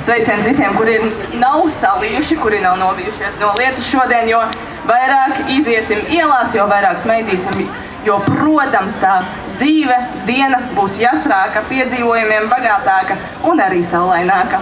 Sveiciens visiem, kuri nav salījuši, kuri nav nobijušies no lietus šodien, jo vairāk iziesim ielās, jo vairāk smeidīsim, jo, protams, tā dzīve, diena būs jastrāka, piedzīvojumiem bagātāka un arī saulaināka.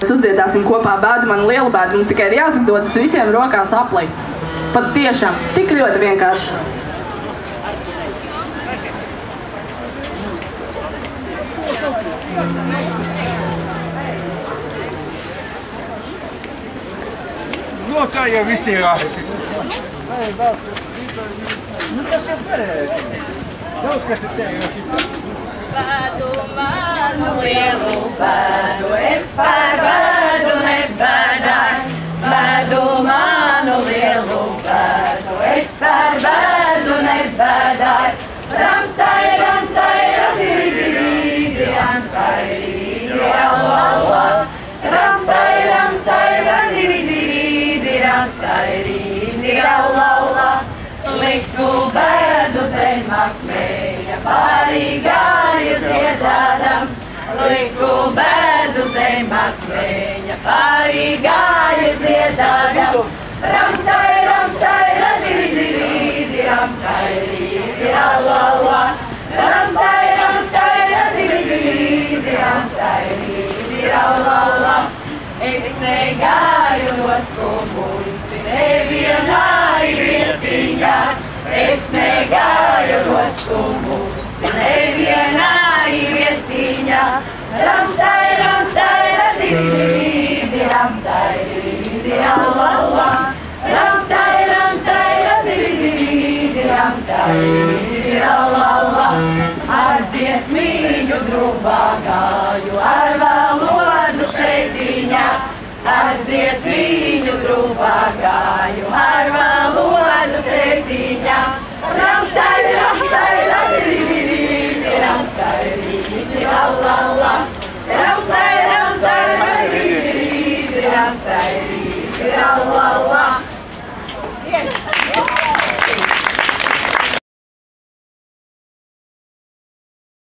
Mēs uzdziedāsim kopā bēdu, man lielu bēdu. Mums tikai ir jāsadodas visiem rokās aplī. Pat tiešām, tik ļoti vienkārši. No kā jau visi ir ārti. Nu tas jau pareizi. Daudz kas ir te jau šitā. Bēdu manu lielu bēdu, es par bēdu nebēdāju. Bēdu manu lielu bēdu, es par bēdu nebēdāju. Ramtai, ramtai, radīdi, ramtai, rīdi, Allah. Ramtai, ramtai, radīdi, ramtai, rīdi, Allah. Liku bēdu zem akmeņa, pārīgāju dziedādam. Liku bēdu zem akmeņa, pārīgāju dziedādam. Ramtai, ramtai, radīdi, ramtai, rīdi, Allah. Ramtai, ramtai, radīdi, ramtai, rīdi, Allah. Es negāju noskumusi nevienai vietiņā. Es negāju noskumusi nevienai vietiņā. Ramtai, ramtai, radīdi, ramtai, rīdi, Allah. Ramtai, ramtai, radīdi, ramtai, rīdi, Allah. Ar dziesmīņu drubā gāju,